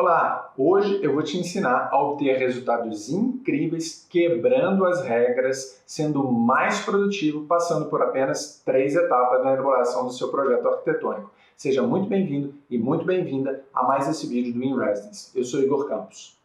Olá, hoje eu vou te ensinar a obter resultados incríveis quebrando as regras, sendo mais produtivo, passando por apenas 3 etapas na elaboração do seu projeto arquitetônico. Seja muito bem-vindo e muito bem-vinda a mais esse vídeo do InResidence. Eu sou Igor Campos.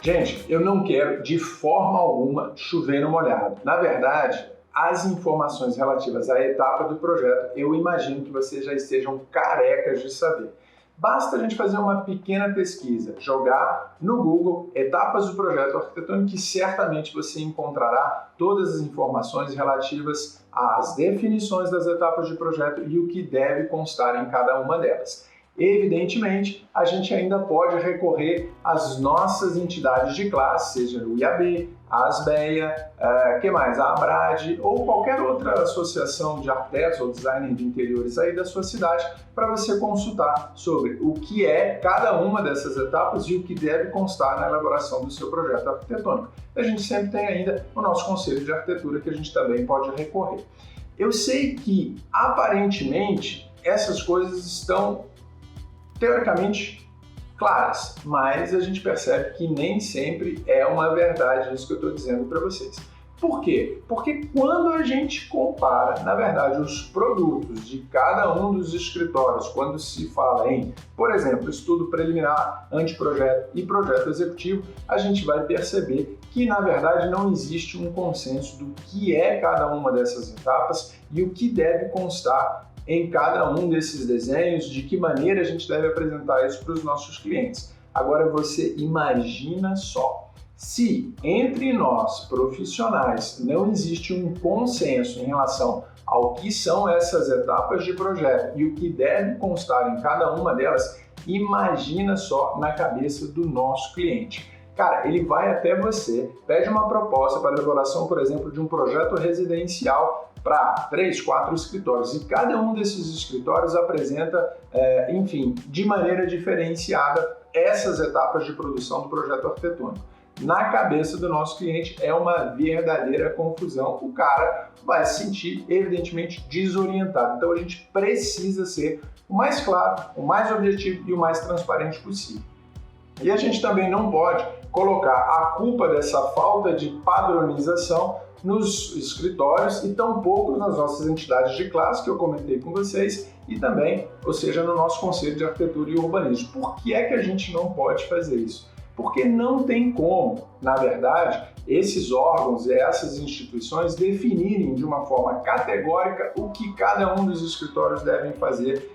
Gente, eu não quero de forma alguma chover no molhado. Na verdade, as informações relativas à etapa do projeto, eu imagino que vocês já estejam carecas de saber. Basta a gente fazer uma pequena pesquisa, jogar no Google etapas do projeto arquitetônico que certamente você encontrará todas as informações relativas às definições das etapas de projeto e o que deve constar em cada uma delas. Evidentemente, a gente ainda pode recorrer às nossas entidades de classe, seja o IAB, a ASBEA, a ABRAD ou qualquer outra associação de arquitetos ou designer de interiores aí da sua cidade, para você consultar sobre o que é cada uma dessas etapas e o que deve constar na elaboração do seu projeto arquitetônico. A gente sempre tem ainda o nosso conselho de arquitetura que a gente também pode recorrer. Eu sei que, aparentemente, essas coisas estão teoricamente claras, mas a gente percebe que nem sempre é uma verdade isso que eu estou dizendo para vocês. Por quê? Porque quando a gente compara, na verdade, os produtos de cada um dos escritórios, quando se fala em, por exemplo, estudo preliminar, anteprojeto e projeto executivo, a gente vai perceber que, na verdade, não existe um consenso do que é cada uma dessas etapas e o que deve constar em cada um desses desenhos, de que maneira a gente deve apresentar isso para os nossos clientes. Agora você imagina só, se entre nós, profissionais, não existe um consenso em relação ao que são essas etapas de projeto e o que deve constar em cada uma delas, imagina só na cabeça do nosso cliente. Cara, ele vai até você, pede uma proposta para a elaboração, por exemplo, de um projeto residencial para 3, 4 escritórios e cada um desses escritórios apresenta, de maneira diferenciada essas etapas de produção do projeto arquitetônico. Na cabeça do nosso cliente é uma verdadeira confusão. O cara vai se sentir, evidentemente, desorientado. Então a gente precisa ser o mais claro, o mais objetivo e o mais transparente possível. E a gente também não pode colocar a culpa dessa falta de padronização nos escritórios e tampouco nas nossas entidades de classe que eu comentei com vocês e também, ou seja, no nosso Conselho de Arquitetura e Urbanismo. Por que é que a gente não pode fazer isso? Porque não tem como, na verdade, esses órgãos e essas instituições definirem de uma forma categórica o que cada um dos escritórios devem fazer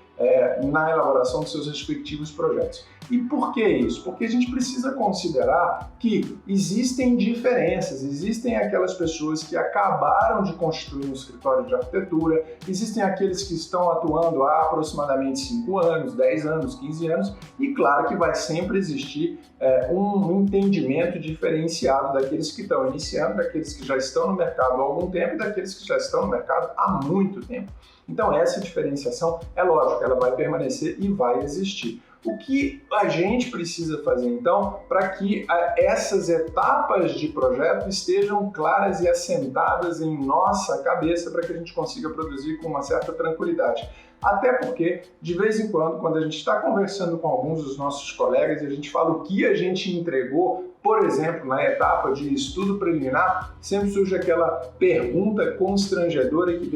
na elaboração dos seus respectivos projetos. E por que isso? Porque a gente precisa considerar que existem diferenças, existem aquelas pessoas que acabaram de construir um escritório de arquitetura, existem aqueles que estão atuando há aproximadamente 5 anos, 10 anos, 15 anos, e claro que vai sempre existir um entendimento diferenciado daqueles que estão iniciando, daqueles que já estão no mercado há algum tempo e daqueles que já estão no mercado há muito tempo. Então essa diferenciação é lógica, ela vai permanecer e vai existir. O que a gente precisa fazer então para que essas etapas de projeto estejam claras e assentadas em nossa cabeça para que a gente consiga produzir com uma certa tranquilidade? Até porque, de vez em quando a gente está conversando com alguns dos nossos colegas e a gente fala o que a gente entregou, por exemplo, na etapa de estudo preliminar, sempre surge aquela pergunta constrangedora que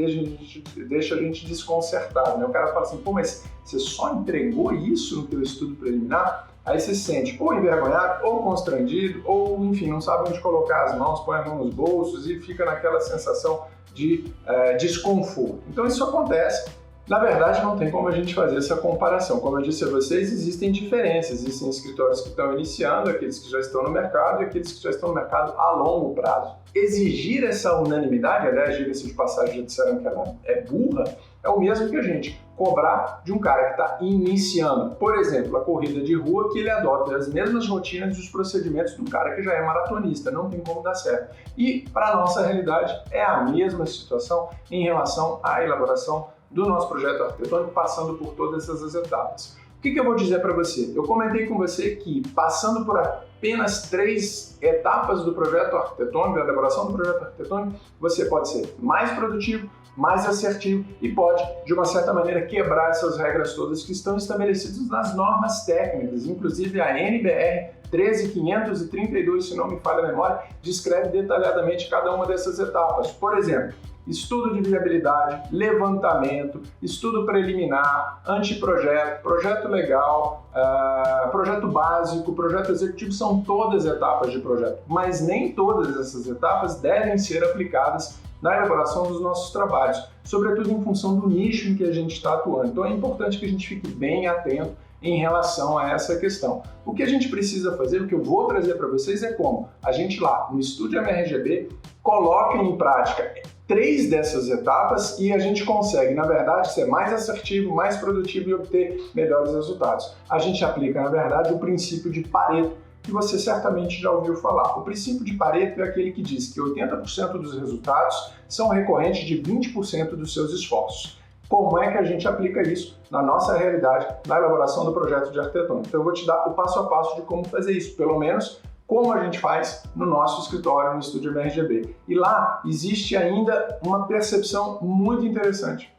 deixa a gente desconcertado, né? O cara fala assim, pô, mas você só entregou isso no teu estudo preliminar? Aí você se sente ou envergonhado, ou constrangido, ou, enfim, não sabe onde colocar as mãos, põe a mão nos bolsos e fica naquela sensação de desconforto. Então isso acontece. Na verdade, não tem como a gente fazer essa comparação. Como eu disse a vocês, existem diferenças. Existem escritórios que estão iniciando, aqueles que já estão no mercado e aqueles que já estão no mercado a longo prazo. Exigir essa unanimidade, aliás, diga-se de passagem, já disseram que ela é burra, é o mesmo que a gente cobrar de um cara que está iniciando, por exemplo, a corrida de rua, que ele adota as mesmas rotinas e os procedimentos do cara que já é maratonista. Não tem como dar certo. E, para a nossa realidade, é a mesma situação em relação à elaboração do nosso projeto arquitetônico, passando por todas essas etapas. que eu vou dizer para você? Eu comentei com você que, passando por apenas 3 etapas do projeto arquitetônico, da elaboração do projeto arquitetônico, você pode ser mais produtivo, mais assertivo e pode, de uma certa maneira, quebrar essas regras todas que estão estabelecidas nas normas técnicas. Inclusive a NBR 13532, se não me falha a memória, descreve detalhadamente cada uma dessas etapas. Por exemplo, estudo de viabilidade, levantamento, estudo preliminar, anteprojeto, projeto legal, projeto básico, projeto executivo, são todas etapas de projeto, mas nem todas essas etapas devem ser aplicadas na elaboração dos nossos trabalhos, sobretudo em função do nicho em que a gente está atuando. Então é importante que a gente fique bem atento em relação a essa questão. O que a gente precisa fazer, o que eu vou trazer para vocês é como a gente lá no Estúdio MRGB coloca em prática 3 dessas etapas e a gente consegue, na verdade, ser mais assertivo, mais produtivo e obter melhores resultados. A gente aplica, na verdade, o princípio de Pareto, que você certamente já ouviu falar. O princípio de Pareto é aquele que diz que 80% dos resultados são recorrentes de 20% dos seus esforços. Como é que a gente aplica isso na nossa realidade, na elaboração do projeto de arquitetônica? Então eu vou te dar o passo a passo de como fazer isso, pelo menos como a gente faz no nosso escritório, no Estúdio MRGB. E lá existe ainda uma percepção muito interessante.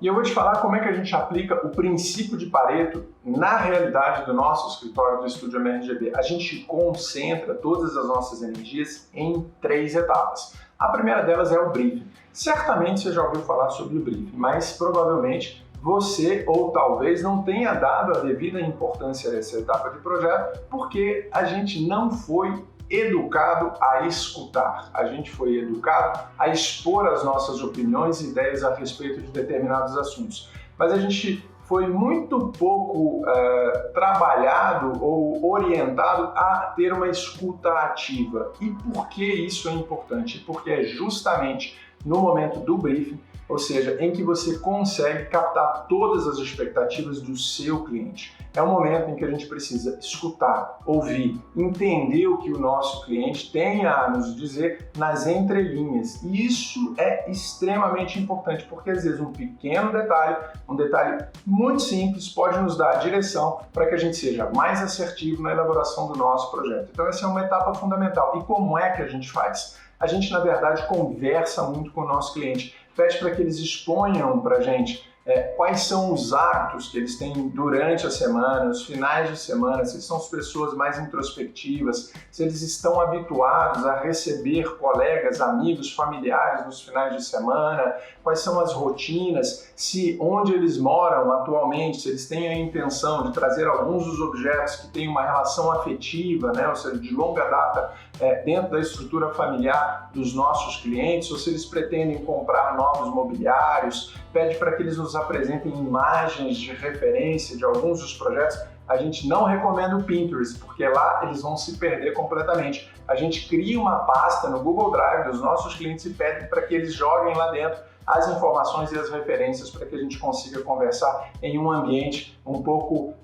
E eu vou te falar como é que a gente aplica o princípio de Pareto na realidade do nosso escritório do Estúdio MRGB. A gente concentra todas as nossas energias em 3 etapas. A primeira delas é o briefing. Certamente você já ouviu falar sobre o briefing, mas provavelmente você ou talvez não tenha dado a devida importância a essa etapa de projeto porque a gente não foi educado a escutar. A gente foi educado a expor as nossas opiniões e ideias a respeito de determinados assuntos. Mas a gente foi muito pouco trabalhado ou orientado a ter uma escuta ativa. E por que isso é importante? Porque é justamente no momento do briefing, ou seja, em que você consegue captar todas as expectativas do seu cliente. É um momento em que a gente precisa escutar, ouvir, entender o que o nosso cliente tem a nos dizer nas entrelinhas. E isso é extremamente importante, porque às vezes um pequeno detalhe, um detalhe muito simples, pode nos dar a direção para que a gente seja mais assertivo na elaboração do nosso projeto. Então essa é uma etapa fundamental. E como é que a gente faz? A gente, na verdade, conversa muito com o nosso cliente, pede para que eles exponham para a gente quais são os hábitos que eles têm durante a semana, os finais de semana, se eles são as pessoas mais introspectivas, se eles estão habituados a receber colegas, amigos, familiares nos finais de semana, quais são as rotinas, se onde eles moram atualmente, se eles têm a intenção de trazer alguns dos objetos que têm uma relação afetiva, né, ou seja, de longa data, dentro da estrutura familiar dos nossos clientes, ou se eles pretendem comprar novos mobiliários, pede para que eles nos apresentem imagens de referência de alguns dos projetos. A gente não recomenda o Pinterest, porque lá eles vão se perder completamente. A gente cria uma pasta no Google Drive dos nossos clientes e pede para que eles joguem lá dentro as informações e as referências para que a gente consiga conversar em um ambiente um pouco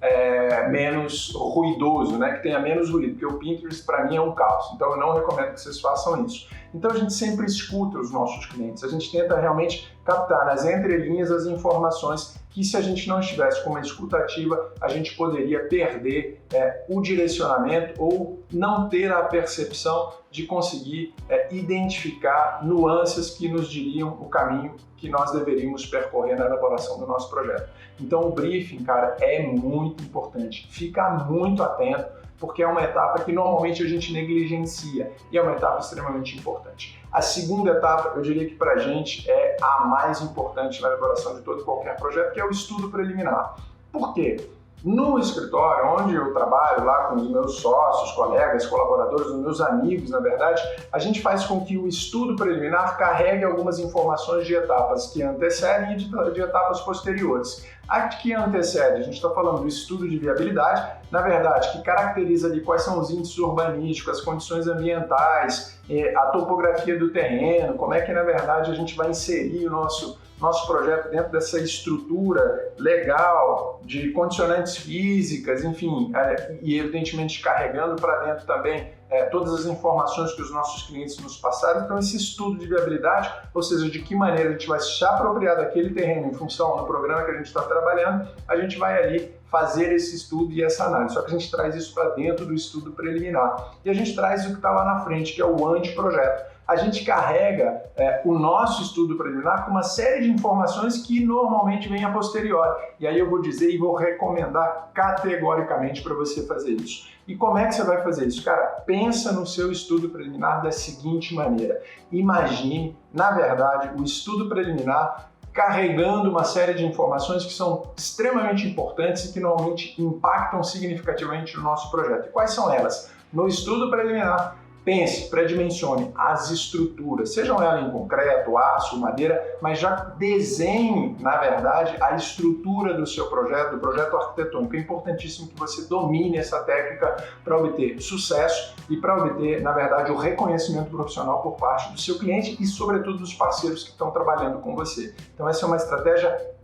menos ruidoso, né? Que tenha menos ruído, porque o Pinterest para mim é um caos, então eu não recomendo que vocês façam isso. Então a gente sempre escuta os nossos clientes, a gente tenta realmente captar nas entrelinhas as informações que, se a gente não estivesse com uma escuta ativa, a gente poderia perder o direcionamento ou não ter a percepção de conseguir identificar nuances que nos diriam o caminho que nós deveríamos percorrer na elaboração do nosso projeto. Então o briefing, cara, é muito importante. Fica muito atento, porque é uma etapa que normalmente a gente negligencia e é uma etapa extremamente importante. A segunda etapa, eu diria que para a gente é a mais importante na elaboração de todo e qualquer projeto, que é o estudo preliminar. Por quê? No escritório, onde eu trabalho lá com os meus sócios, colegas, colaboradores, os meus amigos, na verdade, a gente faz com que o estudo preliminar carregue algumas informações de etapas que antecedem e de etapas posteriores. A que antecede, a gente está falando do estudo de viabilidade, na verdade, que caracteriza ali quais são os índices urbanísticos, as condições ambientais, a topografia do terreno, como é que, na verdade, a gente vai inserir o nosso projeto dentro dessa estrutura legal de condicionantes físicas, enfim, e evidentemente carregando para dentro também todas as informações que os nossos clientes nos passaram. Então esse estudo de viabilidade, ou seja, de que maneira a gente vai se apropriar daquele terreno em função do programa que a gente está trabalhando, a gente vai ali fazer esse estudo e essa análise. Só que a gente traz isso para dentro do estudo preliminar. E a gente traz o que está lá na frente, que é o anteprojeto. A gente carrega o nosso estudo preliminar com uma série de informações que normalmente vêm a posteriori. E aí eu vou dizer e vou recomendar categoricamente para você fazer isso. E como é que você vai fazer isso? Cara, pensa no seu estudo preliminar da seguinte maneira. Imagine, na verdade, o estudo preliminar carregando uma série de informações que são extremamente importantes e que normalmente impactam significativamente no nosso projeto. E quais são elas? No estudo preliminar, pense, pré-dimensione as estruturas, sejam elas em concreto, aço, madeira, mas já desenhe, na verdade, a estrutura do seu projeto, do projeto arquitetônico. É importantíssimo que você domine essa técnica para obter sucesso e para obter, na verdade, o reconhecimento profissional por parte do seu cliente e, sobretudo, dos parceiros que estão trabalhando com você. Então, essa é uma estratégia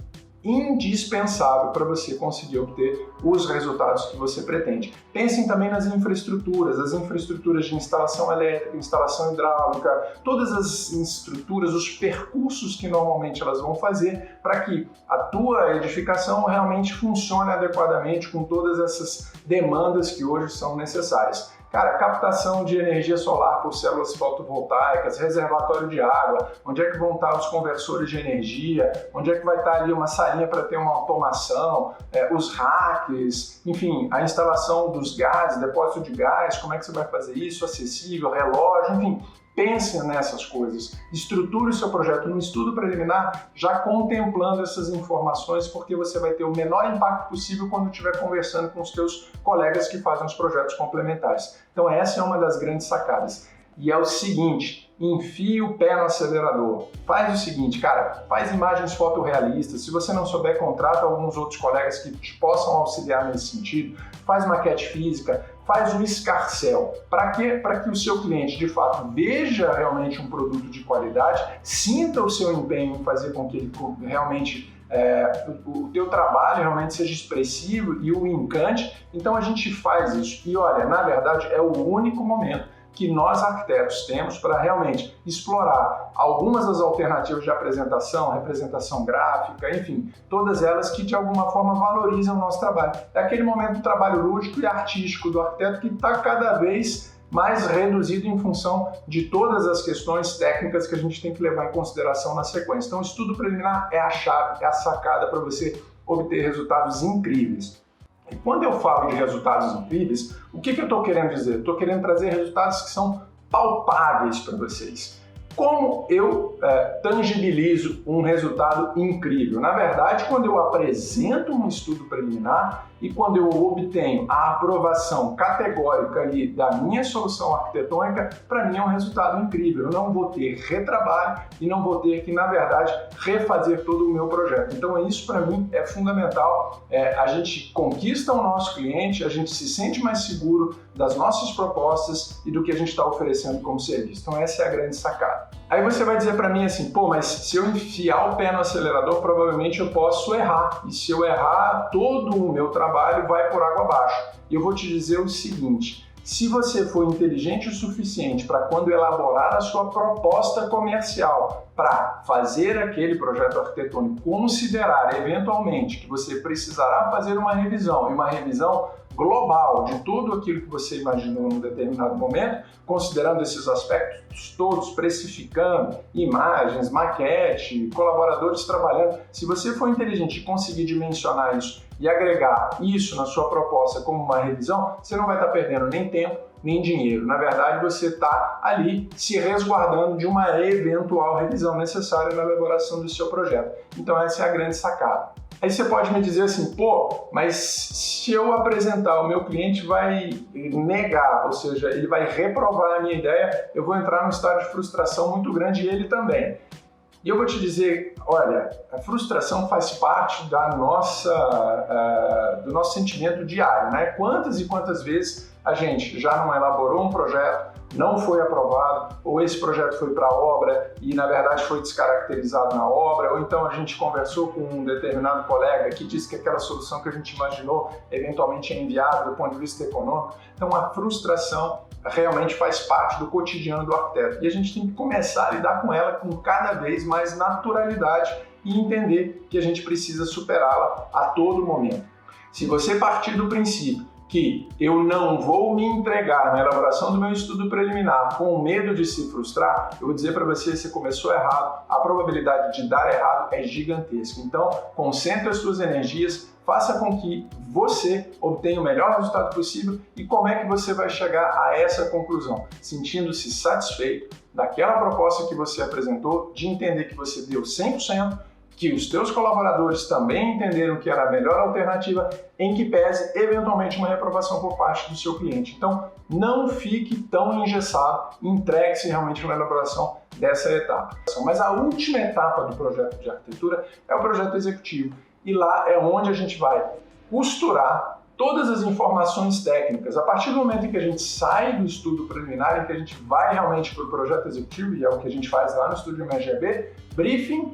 indispensável para você conseguir obter os resultados que você pretende. Pensem também nas infraestruturas, as infraestruturas de instalação elétrica, instalação hidráulica, todas as estruturas, os percursos que normalmente elas vão fazer para que a tua edificação realmente funcione adequadamente com todas essas demandas que hoje são necessárias. Cara, captação de energia solar por células fotovoltaicas, reservatório de água, onde é que vão estar os conversores de energia, onde é que vai estar ali uma salinha para ter uma automação, os racks, enfim, a instalação dos gases, depósito de gás, como é que você vai fazer isso, acessível, relógio, enfim. Pense nessas coisas, estruture o seu projeto no estudo preliminar já contemplando essas informações, porque você vai ter o menor impacto possível quando estiver conversando com os seus colegas que fazem os projetos complementares. Então essa é uma das grandes sacadas. E é o seguinte, enfie o pé no acelerador. Faz o seguinte, cara, faz imagens fotorrealistas. Se você não souber, contrata alguns outros colegas que te possam auxiliar nesse sentido. Faz maquete física, faz um escarcéu. Para quê? Para que o seu cliente, de fato, veja realmente um produto de qualidade, sinta o seu empenho em fazer com que ele realmente o teu trabalho realmente seja expressivo e o encante. Então a gente faz isso. E olha, na verdade, é o único momento que nós arquitetos temos para realmente explorar algumas das alternativas de apresentação, representação gráfica, enfim, todas elas que de alguma forma valorizam o nosso trabalho. É aquele momento do trabalho lúdico e artístico do arquiteto que está cada vez mais reduzido em função de todas as questões técnicas que a gente tem que levar em consideração na sequência. Então, o estudo preliminar é a chave, é a sacada para você obter resultados incríveis. E quando eu falo de resultados incríveis, o que eu estou querendo dizer? Estou querendo trazer resultados que são palpáveis para vocês. Como eu tangibilizo um resultado incrível? Na verdade, quando eu apresento um estudo preliminar e quando eu obtenho a aprovação categórica ali da minha solução arquitetônica, para mim é um resultado incrível. Eu não vou ter retrabalho e não vou ter que, na verdade, refazer todo o meu projeto. Então, isso para mim é fundamental. A gente conquista o nosso cliente, a gente se sente mais seguro das nossas propostas e do que a gente está oferecendo como serviço. Então, essa é a grande sacada. Aí você vai dizer para mim assim, pô, mas se eu enfiar o pé no acelerador, provavelmente eu posso errar. E se eu errar, todo o meu trabalho vai por água abaixo. E eu vou te dizer o seguinte, se você for inteligente o suficiente para quando elaborar a sua proposta comercial para fazer aquele projeto arquitetônico, considerar eventualmente que você precisará fazer uma revisão, e uma revisão global de tudo aquilo que você imaginou em um determinado momento, considerando esses aspectos todos, precificando, imagens, maquete, colaboradores trabalhando. Se você for inteligente e conseguir dimensionar isso e agregar isso na sua proposta como uma revisão, você não vai estar perdendo nem tempo, nem dinheiro. Na verdade, você está ali se resguardando de uma eventual revisão necessária na elaboração do seu projeto. Então essa é a grande sacada. Aí você pode me dizer assim, pô, mas se eu apresentar, o meu cliente vai negar, ou seja, ele vai reprovar a minha ideia, eu vou entrar num estado de frustração muito grande e ele também. E eu vou te dizer, olha, a frustração faz parte da do nosso sentimento diário, né? Quantas e quantas vezes a gente já não elaborou um projeto, não foi aprovado, ou esse projeto foi para a obra e na verdade foi descaracterizado na obra, ou então a gente conversou com um determinado colega que disse que aquela solução que a gente imaginou eventualmente é inviável do ponto de vista econômico. Então a frustração realmente faz parte do cotidiano do arquiteto e a gente tem que começar a lidar com ela com cada vez mais naturalidade e entender que a gente precisa superá-la a todo momento. Se você partir do princípio que eu não vou me entregar na elaboração do meu estudo preliminar com medo de se frustrar, eu vou dizer para você, você começou errado, a probabilidade de dar errado é gigantesca. Então, concentre as suas energias, faça com que você obtenha o melhor resultado possível. E como é que você vai chegar a essa conclusão? Sentindo-se satisfeito daquela proposta que você apresentou, de entender que você deu 100%, que os teus colaboradores também entenderam que era a melhor alternativa, em que pese eventualmente uma reprovação por parte do seu cliente. Então, não fique tão engessado, entregue-se realmente na elaboração dessa etapa. Mas a última etapa do projeto de arquitetura é o projeto executivo, e lá é onde a gente vai costurar todas as informações técnicas. A partir do momento em que a gente sai do estudo preliminar, em que a gente vai realmente para o projeto executivo, e é o que a gente faz lá no estúdio MGB, briefing,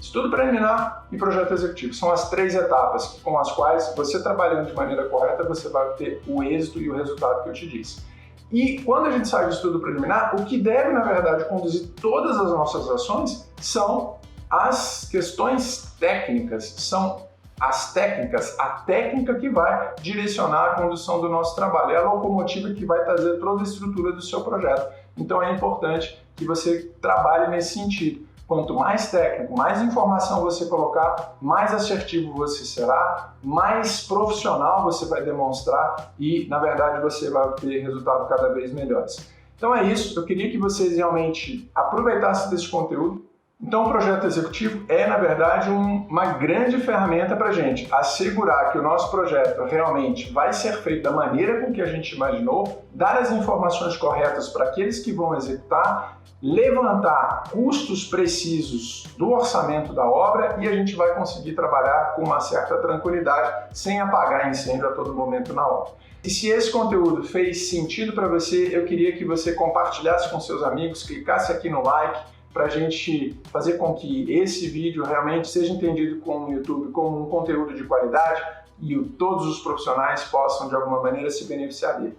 estudo preliminar e projeto executivo. São as 3 etapas com as quais você, trabalhando de maneira correta, você vai ter o êxito e o resultado que eu te disse. E quando a gente sai do estudo preliminar, o que deve, na verdade, conduzir todas as nossas ações são as questões técnicas, são as técnicas, a técnica que vai direcionar a condução do nosso trabalho, é a locomotiva que vai trazer toda a estrutura do seu projeto. Então é importante que você trabalhe nesse sentido. Quanto mais técnico, mais informação você colocar, mais assertivo você será, mais profissional você vai demonstrar e, na verdade, você vai ter resultados cada vez melhores. Então é isso, eu queria que vocês realmente aproveitassem desse conteúdo. Então, o projeto executivo é, na verdade, uma grande ferramenta para a gente assegurar que o nosso projeto realmente vai ser feito da maneira com que a gente imaginou, dar as informações corretas para aqueles que vão executar, levantar custos precisos do orçamento da obra e a gente vai conseguir trabalhar com uma certa tranquilidade, sem apagar incêndio a todo momento na obra. E se esse conteúdo fez sentido para você, eu queria que você compartilhasse com seus amigos, clicasse aqui no like, para a gente fazer com que esse vídeo realmente seja entendido com o YouTube como um conteúdo de qualidade e todos os profissionais possam, de alguma maneira, se beneficiar dele.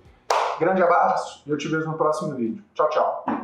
Grande abraço e eu te vejo no próximo vídeo. Tchau, tchau!